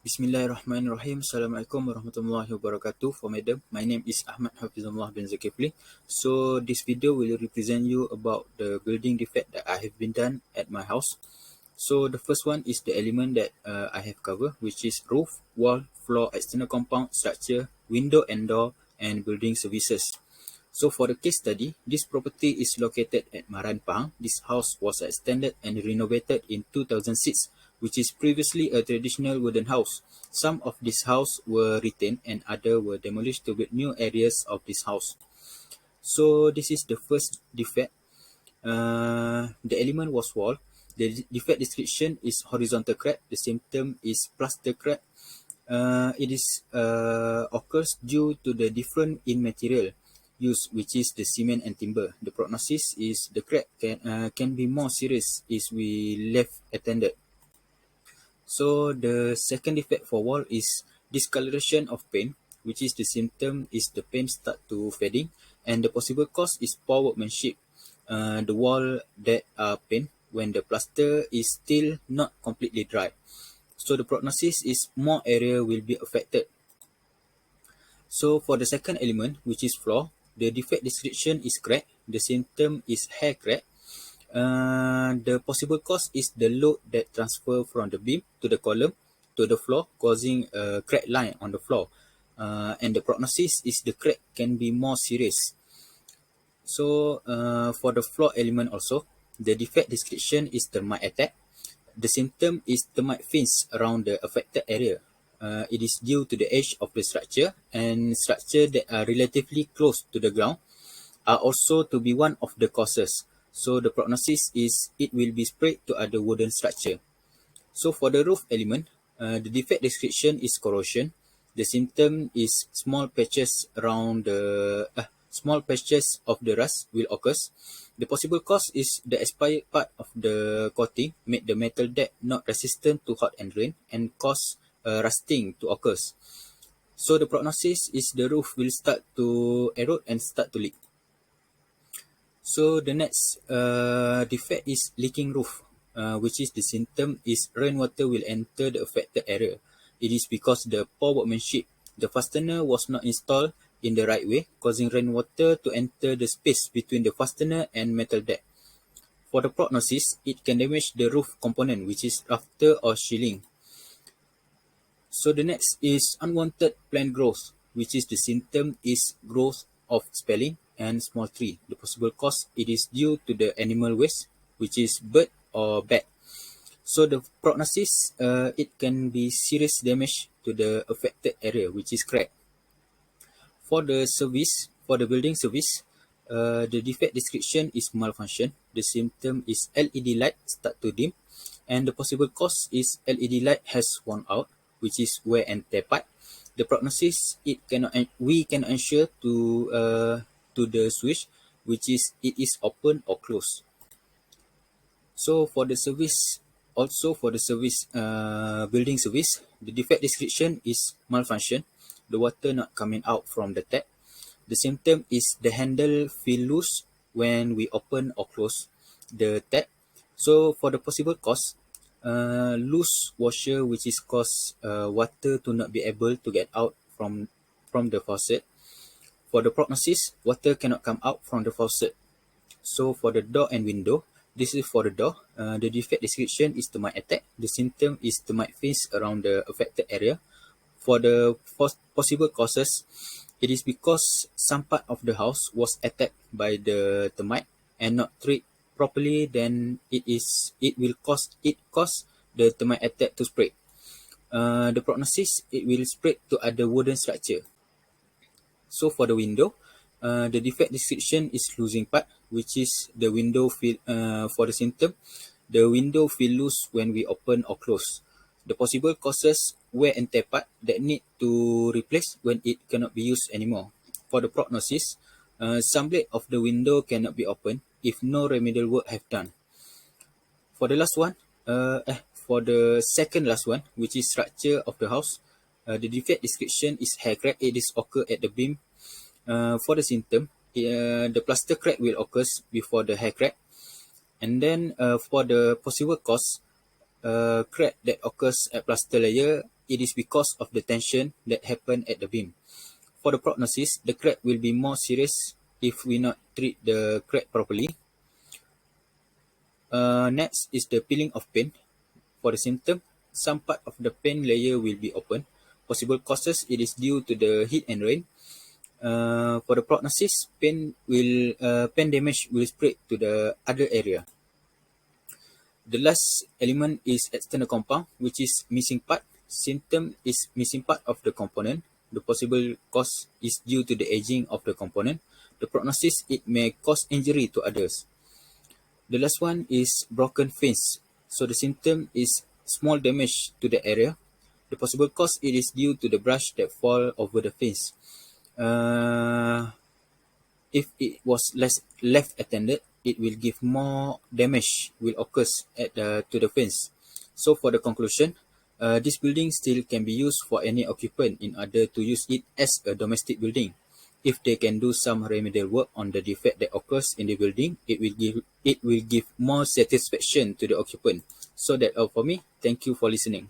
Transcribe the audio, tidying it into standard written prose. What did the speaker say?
Bismillahirrahmanirrahim. Assalamualaikum warahmatullahi wabarakatuh. For madam, my name is Ahmad Hafidzullah bin Zakifli. So this video will represent you about the building defect that I have been done at my house. So the first one is the element that I have covered, which is roof, wall, floor, external compound, structure, window and door, and building services. So for the case study, this property is located at Maran Pahang. This house was extended and renovated in 2006, which is previously a traditional wooden house. Some of this house were retained and other were demolished to build new areas of this house. So this is the first defect. The element was wall. The defect description is horizontal crack. The symptom is plaster crack. It is occurs due to the difference in material used, which is the cement and timber. The prognosis is the crack can be more serious if we left attended. So the second defect for wall is discoloration of paint, which is the symptom is the paint start to fading, and the possible cause is poor workmanship. The wall that are paint when the plaster is still not completely dry. So the prognosis is more area will be affected. So for the second element, which is floor, the defect description is crack. The symptom is hair crack. The possible cause is the load that transfer from the beam to the column to the floor, causing a crack line on the floor. And the prognosis is the crack can be more serious. So for the floor element also, the defect description is termite attack. The symptom is termite fins around the affected area. It is due to the age of the structure, and structure that are relatively close to the ground are also to be one of the causes. So the prognosis is it will be spread to other wooden structure. So for the roof element, the defect description is corrosion. The symptom is small patches around the small patches of the rust will occur. The possible cause is the expired part of the coating made the metal deck not resistant to hot and rain and cause rusting to occur. So the prognosis is the roof will start to erode and start to leak. So the next defect is leaking roof, which is the symptom is rainwater will enter the affected area. It is because the poor workmanship. The fastener was not installed in the right way, causing rainwater to enter the space between the fastener and metal deck. For the prognosis, it can damage the roof component, which is rafter or shielding. So the next is unwanted plant growth, which is the symptom is growth of spelling and small tree. The possible cause it is due to the animal waste, which is bird or bat. So the prognosis it can be serious damage to the affected area, which is crack. For the service, for the building service, the defect description is malfunction. The symptom is LED light start to dim, and the possible cause is LED light has worn out, which is wear and tear part. The prognosis we cannot ensure to the switch, which is it is open or closed. So for the service, also for the service building service, the defect description is malfunction. The water not coming out from the tap. The symptom is the handle feel loose when we open or close the tap. So for the possible cause, loose washer, which is cause water to not be able to get out from the faucet. For the prognosis, water cannot come out from the faucet. So for the door and window, this is for the door. The defect description is termite attack. The symptom is termite fins around the affected area. For the possible causes, it is because some part of the house was attacked by the termite and not treated properly. Then it will cause the termite attack to spread. The prognosis it will spread to other wooden structure. So for the window, the defect description is losing part, which is the window feel for the symptom. The window feel loose when we open or close. The possible causes wear and tear part that need to replace when it cannot be used anymore. For the prognosis, some blade of the window cannot be opened if no remedial work have done. For the last one, for the second last one, which is structure of the house, the defect description is hair crack. It is occur at the beam. For the symptom, the plaster crack will occur before the hair crack. And then for the possible cause, crack that occurs at plaster layer, it is because of the tension that happened at the beam. For the prognosis, the crack will be more serious if we not treat the crack properly. Next is the peeling of paint. For the symptom, some part of the paint layer will be open. Possible causes, it is due to the heat and rain. For the prognosis, paint damage will spread to the other area. The last element is external compound, which is missing part. Symptom is missing part of the component. The possible cause is due to the aging of the component. The prognosis, it may cause injury to others. The last one is broken fins. So the symptom is small damage to the area. The possible cause, it is due to the brush that fall over the fins. If it was left attended, it will give more damage will occur to the fence. So for the conclusion, this building still can be used for any occupant in order to use it as a domestic building. If they can do some remedial work on the defect that occurs in the building, it will give more satisfaction to the occupant. So that's all for me. Thank you for listening.